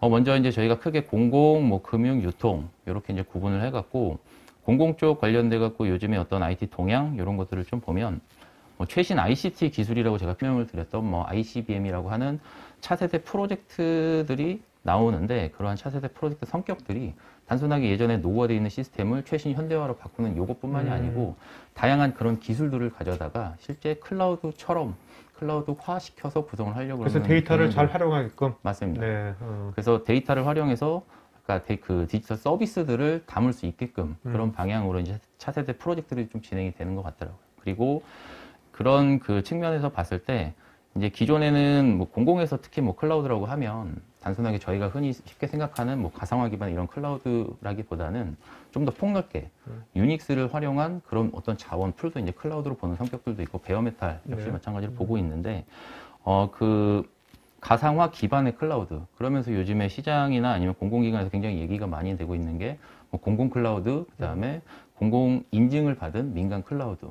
먼저 이제 저희가 크게 공공, 뭐 금융, 유통 이렇게 이제 구분을 해갖고 공공 쪽 관련돼 갖고 요즘에 어떤 IT 동향 이런 것들을 좀 보면 최신 ICT 기술이라고 제가 설명을 드렸던 ICBM이라고 하는 차세대 프로젝트들이 나오는데 그러한 차세대 프로젝트 성격들이 단순하게 예전에 노후화되어 있는 시스템을 최신 현대화로 바꾸는 요것뿐만이 아니고 다양한 그런 기술들을 가져다가 실제 클라우드처럼 클라우드화 시켜서 구성을 하려고 그래서 하는 데이터를 잘 활용하게끔. 맞습니다. 네. 그래서 데이터를 활용해서 그 디지털 서비스들을 담을 수 있게끔 그런 방향으로 이제 차세대 프로젝트들이 좀 진행이 되는 것 같더라고요. 그리고 그런 그 측면에서 봤을 때 이제 기존에는 뭐 공공에서 특히 뭐 클라우드라고 하면 단순하게 저희가 흔히 쉽게 생각하는 뭐 가상화 기반 이런 클라우드라기보다는 좀 더 폭넓게 유닉스를 활용한 그런 어떤 자원 풀도 이제 클라우드로 보는 성격들도 있고 베어메탈 역시 네. 마찬가지로 보고 있는데 그 가상화 기반의 클라우드 그러면서 요즘에 시장이나 아니면 공공기관에서 굉장히 얘기가 많이 되고 있는 게 뭐 공공 클라우드 그다음에 공공 인증을 받은 민간 클라우드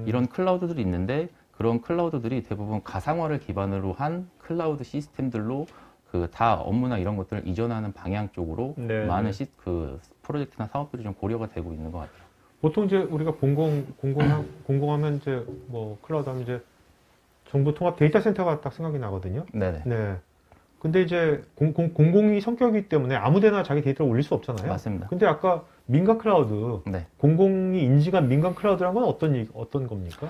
이런 클라우드들이 있는데 그런 클라우드들이 대부분 가상화를 기반으로 한 클라우드 시스템들로 그 다 업무나 이런 것들을 이전하는 방향 쪽으로 네, 많은 네. 그 프로젝트나 사업들이 좀 고려가 되고 있는 것 같아요. 보통 이제 우리가 공공하면 이제 뭐 클라우드 하면 이제 정부 통합 데이터 센터가 딱 생각이 나거든요. 네네. 네. 근데 이제 공공이 성격이기 때문에 아무데나 자기 데이터를 올릴 수 없잖아요. 맞습니다. 근데 아까 민간 클라우드, 네. 공공이 인증한 민간 클라우드란 건 어떤 겁니까?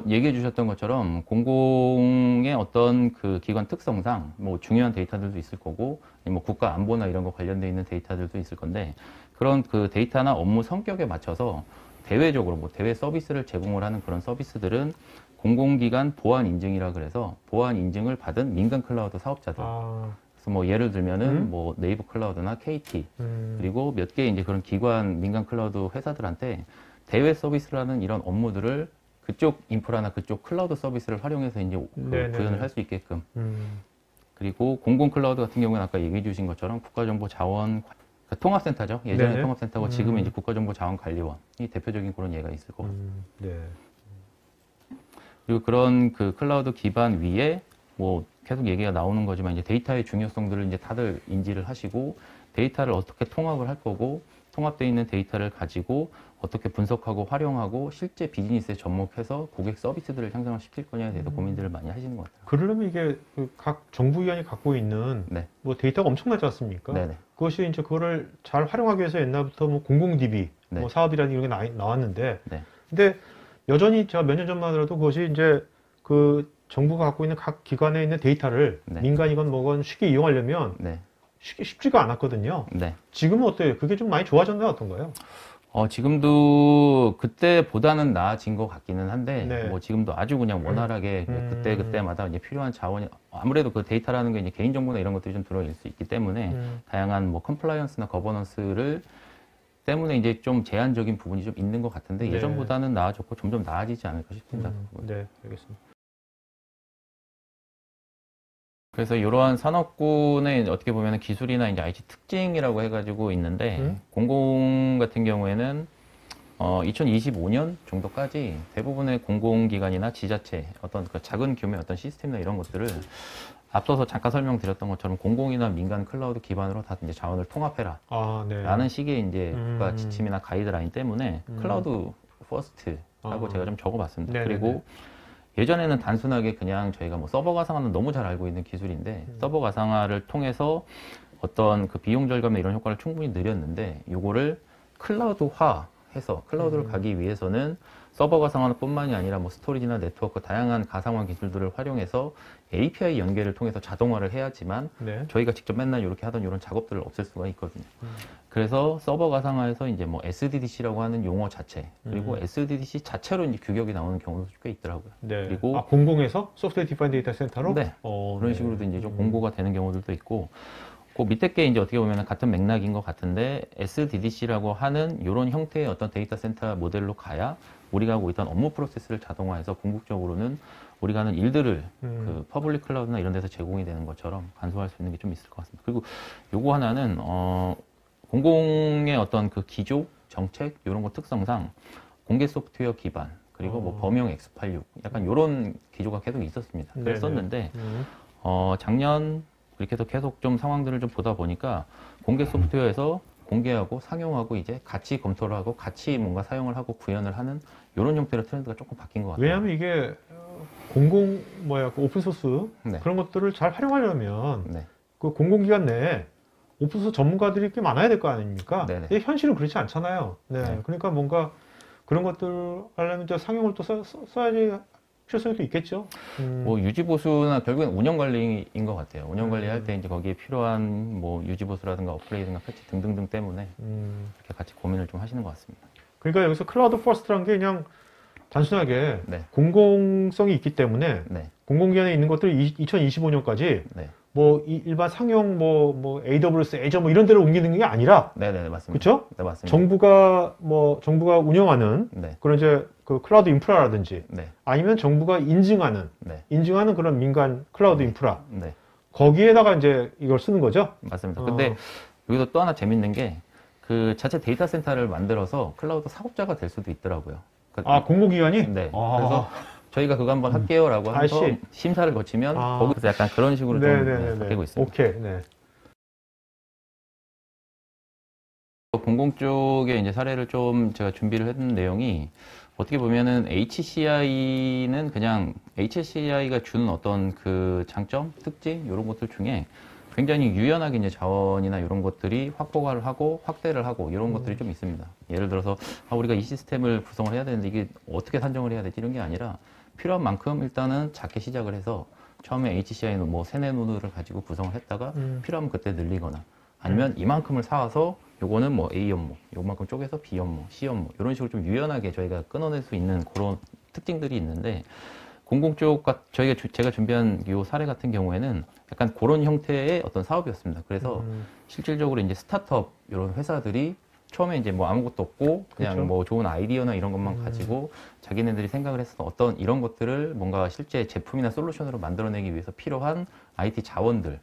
얘기해 주셨던 것처럼 공공의 어떤 그 기관 특성상 뭐 중요한 데이터들도 있을 거고 뭐 국가 안보나 이런 거 관련돼 있는 데이터들도 있을 건데 그런 그 데이터나 업무 성격에 맞춰서 대외적으로 뭐 대외 서비스를 제공을 하는 그런 서비스들은 공공기관 보안 인증이라 그래서 보안 인증을 받은 민간 클라우드 사업자들. 아, 그래서 뭐 예를 들면은 뭐 네이버 클라우드나 KT 그리고 몇 개 이제 그런 기관 민간 클라우드 회사들한테 대외 서비스라는 이런 업무들을 그쪽 인프라나 그쪽 클라우드 서비스를 활용해서 이제 그 네네네. 구현을 할 수 있게끔. 음, 그리고 공공 클라우드 같은 경우는 아까 얘기해 주신 것처럼 국가정보자원 그러니까 통합센터죠. 예전에 네네. 통합센터고 지금은 이제 국가정보자원관리원이 대표적인 그런 예가 있을 것 같아요. 네. 그리고 그런 그 클라우드 기반 위에 뭐 계속 얘기가 나오는 거지만 이제 데이터의 중요성들을 이제 다들 인지를 하시고 데이터를 어떻게 통합을 할 거고 통합되어 있는 데이터를 가지고 어떻게 분석하고 활용하고 실제 비즈니스에 접목해서 고객 서비스들을 향상을 시킬 거냐에 대해서 고민들을 많이 하시는 것 같아요. 그러려면 이게 그 각 정부기관이 갖고 있는 네. 뭐 데이터가 엄청나지 않습니까? 네네. 그것이 이제 그거를 잘 활용하기 위해서 옛날부터 뭐 공공 DB, 네. 뭐 사업이라는 이런 게 나왔는데, 네. 근데 여전히 제가 몇 년 전만 하더라도 그것이 이제 그 정부가 갖고 있는 각 기관에 있는 데이터를 네. 민간이건 뭐건 쉽게 이용하려면 네. 쉽지가 않았거든요. 네. 지금은 어때요? 그게 좀 많이 좋아졌나요? 어떤가요? 지금도 그때보다는 나아진 것 같기는 한데, 네. 뭐 지금도 아주 그냥 원활하게 그때그때마다 이제 필요한 자원이, 아무래도 그 데이터라는 게 이제 개인정보나 이런 것들이 좀 들어있을 수 있기 때문에, 다양한 뭐 컴플라이언스나 거버넌스를 때문에 이제 좀 제한적인 부분이 좀 있는 것 같은데, 네. 예전보다는 나아졌고 점점 나아지지 않을까 싶습니다. 네, 알겠습니다. 그래서 이러한 산업군의 어떻게 보면 기술이나 이제 IT 특징이라고 해가지고 있는데, 공공 같은 경우에는 2025년 정도까지 대부분의 공공기관이나 지자체, 어떤 그 작은 규모의 어떤 시스템이나 이런 것들을 앞서서 잠깐 설명드렸던 것처럼 공공이나 민간 클라우드 기반으로 다 이제 자원을 통합해라. 아, 네. 라는 식의 이제 국가 지침이나 가이드라인 때문에 클라우드 퍼스트라고 제가 좀 적어봤습니다. 네네네. 그리고 예전에는 단순하게 그냥 저희가 뭐 서버 가상화는 너무 잘 알고 있는 기술인데 서버 가상화를 통해서 어떤 그 비용 절감이나 이런 효과를 충분히 누렸는데 요거를 클라우드화 해서 클라우드를 가기 위해서는 서버 가상화뿐만이 아니라 뭐 스토리지나 네트워크 다양한 가상화 기술들을 활용해서 API 연계를 통해서 자동화를 해야지만 네. 저희가 직접 맨날 이렇게 하던 이런 작업들을 없앨 수가 있거든요. 그래서 서버 가상화에서 이제 뭐 SDDC라고 하는 용어 자체 그리고 SDDC 자체로 이제 규격이 나오는 경우도 꽤 있더라고요. 네. 그리고 공공에서 소프트웨어 디파인 데이터 센터로? 네. 그런 네. 식으로도 이제 좀 공고가 되는 경우들도 있고, 그 밑에 게 이제 어떻게 보면 같은 맥락인 것 같은데, SDDC라고 하는 이런 형태의 어떤 데이터 센터 모델로 가야 우리가 하고 있던 업무 프로세스를 자동화해서 궁극적으로는 우리가 하는 일들을 그 퍼블릭 클라우드나 이런 데서 제공이 되는 것처럼 간소화할 수 있는 게 좀 있을 것 같습니다. 그리고 요거 하나는, 공공의 어떤 그 기조, 정책, 이런 거 특성상 공개 소프트웨어 기반, 그리고 뭐 범용 X86 약간 이런 기조가 계속 있었습니다. 네네. 그랬었는데 작년 이렇게 해서 계속 좀 상황들을 좀 보다 보니까 공개 소프트웨어에서 공개하고 상용하고 이제 같이 검토를 하고 같이 뭔가 사용을 하고 구현을 하는 이런 형태로 트렌드가 조금 바뀐 것 같아요. 왜냐하면 이게 공공 그 오픈소스 네. 그런 것들을 잘 활용하려면 네. 그 공공기관 내에 오픈소스 전문가들이 꽤 많아야 될 거 아닙니까? 네네. 근데 현실은 그렇지 않잖아요. 네. 네. 그러니까 뭔가 그런 것들 하려면 이제 상용을 또 써야지 필요성이 또 있겠죠. 뭐 유지보수나 결국엔 운영관리인 것 같아요. 운영관리할 때 이제 거기에 필요한 뭐 유지보수라든가 업그레이드나 패치 등등등 때문에 이렇게 같이 고민을 좀 하시는 것 같습니다. 그러니까 여기서 클라우드 퍼스트라는 게 그냥 단순하게 네. 공공성이 있기 때문에 네. 공공기관에 있는 것들을 2025년까지 네. 뭐 일반 상용 뭐 AWS, 애저 뭐 이런 데로 옮기는 게 아니라 네네, 맞습니다. 그렇죠? 네, 맞습니다. 정부가 운영하는 네. 그런 이제 그 클라우드 인프라라든지 네. 아니면 정부가 인증하는 그런 민간 클라우드 인프라 네. 거기에다가 이제 이걸 쓰는 거죠? 맞습니다. 근데 여기서 또 하나 재밌는 게 그 자체 데이터 센터를 만들어서 클라우드 사업자가 될 수도 있더라고요. 아, 공공기관이? 네. 아. 그래서 저희가 그거 한번 할게요라고 해서 아이씨. 심사를 거치면 거기서 약간 그런 식으로 좀 바뀌고 있습니다. 오케이. 네. 공공 쪽에 이제 사례를 좀 제가 준비를 했는 내용이 어떻게 보면은 HCI는 그냥 HCI가 주는 어떤 그 장점, 특징 이런 것들 중에 굉장히 유연하게 이제 자원이나 이런 것들이 확보를 하고 확대를 하고 이런 것들이 좀 있습니다. 예를 들어서 우리가 이 시스템을 구성을 해야 되는데 이게 어떻게 산정을 해야 되지 이런 게 아니라 필요한 만큼 일단은 작게 시작을 해서 처음에 HCI는 뭐 세네 노드를 가지고 구성을 했다가 필요하면 그때 늘리거나 아니면 이만큼을 사와서 요거는 뭐 A 업무, 요만큼 쪼개서 B 업무, C 업무 이런 식으로 좀 유연하게 저희가 끊어낼 수 있는 그런 특징들이 있는데 공공 쪽 제가 준비한 요 사례 같은 경우에는 약간 그런 형태의 어떤 사업이었습니다. 그래서 실질적으로 이제 스타트업 이런 회사들이 처음에 이제 뭐 아무것도 없고 그냥 그렇죠. 뭐 좋은 아이디어나 이런 것만 가지고 자기네들이 생각을 했었던 어떤 이런 것들을 뭔가 실제 제품이나 솔루션으로 만들어내기 위해서 필요한 IT 자원들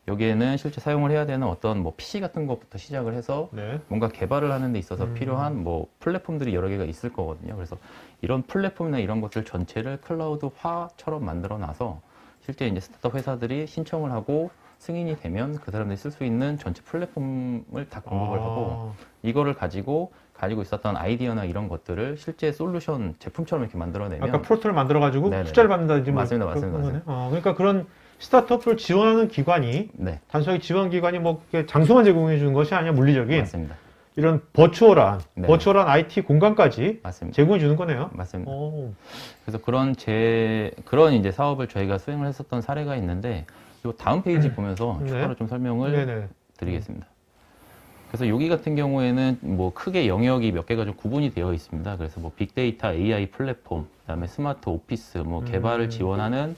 여기에는 실제 사용을 해야 되는 어떤 뭐 PC 같은 것부터 시작을 해서 네. 뭔가 개발을 하는 데 있어서 필요한 뭐 플랫폼들이 여러 개가 있을 거거든요. 그래서 이런 플랫폼이나 이런 것들 전체를 클라우드화처럼 만들어 놔서 실제 이제 스타트업 회사들이 신청을 하고 승인이 되면 그 사람들이 쓸 수 있는 전체 플랫폼을 다 공급을 하고 이거를 가지고 있었던 아이디어나 이런 것들을 실제 솔루션 제품처럼 이렇게 만들어내면 아까 프로토를 만들어가지고 네네. 투자를 받는다든지 뭐 맞습니다. 그런 맞습니다. 거네. 그러니까 그런 스타트업을 지원하는 기관이 네, 단순하게 지원 기관이 뭐 이렇게 장소만 제공해 주는 것이 아니라 물리적인 맞습니다. 이런 버추얼한 네. IT 공간까지 맞습니다. 제공해 주는 거네요. 맞습니다. 오. 그래서 그런 이제 사업을 저희가 수행을 했었던 사례가 있는데 요 다음 페이지 보면서 네. 추가로 좀 설명을 네네. 드리겠습니다. 그래서 여기 같은 경우에는 뭐 크게 영역이 몇 개가 좀 구분이 되어 있습니다. 그래서 뭐 빅데이터, AI 플랫폼, 그다음에 스마트 오피스, 뭐 개발을 지원하는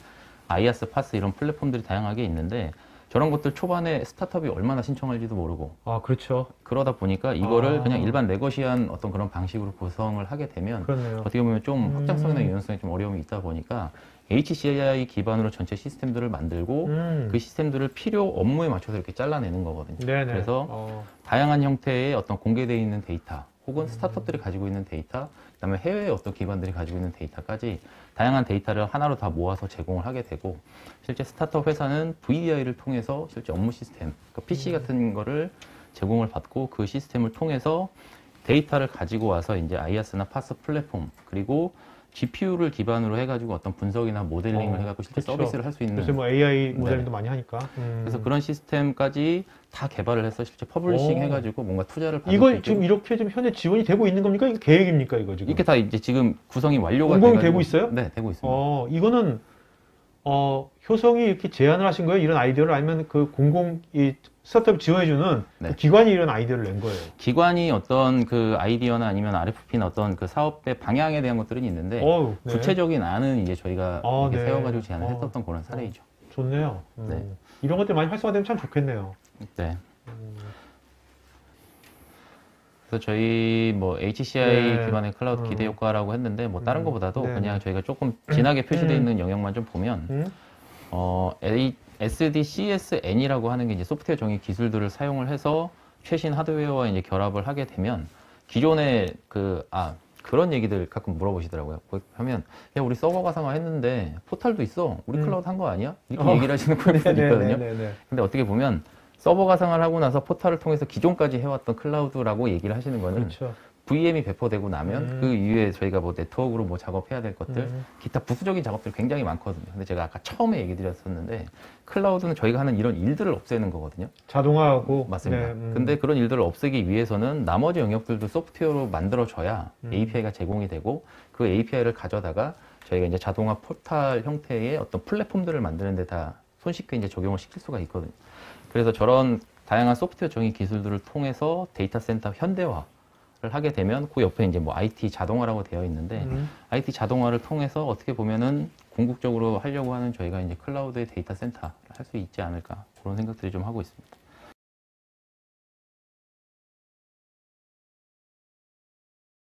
IaaS, PaaS 이런 플랫폼들이 다양하게 있는데 저런 것들 초반에 스타트업이 얼마나 신청할지도 모르고 아, 그렇죠. 그러다 보니까 이거를 아. 그냥 일반 네거시한 어떤 그런 방식으로 구성을 하게 되면 그렇네요. 어떻게 보면 좀 확장성이나 유연성에 좀 어려움이 있다 보니까 HCI 기반으로 전체 시스템들을 만들고 그 시스템들을 필요 업무에 맞춰서 이렇게 잘라내는 거거든요. 네네. 그래서 다양한 형태의 어떤 공개되어 있는 데이터 혹은 스타트업들이 가지고 있는 데이터 그다음에 해외의 어떤 기관들이 가지고 있는 데이터까지 다양한 데이터를 하나로 다 모아서 제공을 하게 되고 실제 스타트업 회사는 VDI를 통해서 실제 업무 시스템, 그러니까 PC 같은 거를 제공을 받고 그 시스템을 통해서 데이터를 가지고 와서 이제 IaaS나 PaaS 플랫폼 그리고 GPU를 기반으로 해가지고 어떤 분석이나 모델링을 해가지고 실제 그쵸. 서비스를 할 수 있는 요새 뭐 AI 모델링도 많이 하니까. 그래서 그런 시스템까지 다 개발을 해서 실제 퍼블리싱 해가지고 뭔가 투자를 받을 수 이걸 있게 지금 이렇게 좀 현재 지원이 되고 있는 겁니까? 이게 계획입니까? 이거 지금? 이렇게 다 이제 지금 구성이 완료가 공공이 돼가지고 되고 있어요? 네, 되고 있습니다. 이거는 효성이 이렇게 제안을 하신 거예요? 이런 아이디어를 아니면 그 이 스타트업 지원해주는 네. 그 기관이 이런 아이디어를 낸 거예요? 기관이 어떤 그 아이디어나 아니면 RFP나 어떤 그 사업의 방향에 대한 것들은 있는데 네. 구체적인 안은 이제 저희가 이렇게 네. 세워가지고 제안을 했었던 그런 사례이죠. 좋네요. 네. 이런 것들 많이 활성화되면 참 좋겠네요. 네. 그래서 저희 뭐 HCI 네. 기반의 클라우드 기대 효과라고 했는데 뭐 다른 것보다도 네. 그냥 저희가 조금 진하게 표시되어 있는 영역만 좀 보면 SDCSN이라고 하는 게 이제 소프트웨어 정의 기술들을 사용을 해서 최신 하드웨어와 이제 결합을 하게 되면 기존의 그런 얘기들 가끔 물어보시더라고요. 하면 야 우리 서버 가상화 했는데 포탈도 있어. 우리 클라우드 한 거 아니야? 이렇게 얘기를 하시는 분들이 있거든요. 네네네네. 근데 어떻게 보면 서버 가상화를 하고 나서 포탈을 통해서 기존까지 해왔던 클라우드라고 얘기를 하시는 거는 그렇죠. VM이 배포되고 나면 그 이후에 저희가 뭐 네트워크로 뭐 작업해야 될 것들, 기타 부수적인 작업들이 굉장히 많거든요. 근데 제가 아까 처음에 얘기 드렸었는데 클라우드는 저희가 하는 이런 일들을 없애는 거거든요. 자동화하고. 맞습니다. 네, 근데 그런 일들을 없애기 위해서는 나머지 영역들도 소프트웨어로 만들어져야 API가 제공이 되고 그 API를 가져다가 저희가 이제 자동화 포탈 형태의 어떤 플랫폼들을 만드는 데 다 손쉽게 이제 적용을 시킬 수가 있거든요. 그래서 저런 다양한 소프트웨어 정의 기술들을 통해서 데이터 센터 현대화를 하게 되면 그 옆에 이제 뭐 IT 자동화라고 되어 있는데 IT 자동화를 통해서 어떻게 보면은 궁극적으로 하려고 하는 저희가 이제 클라우드의 데이터 센터를 할 수 있지 않을까 그런 생각들이 좀 하고 있습니다.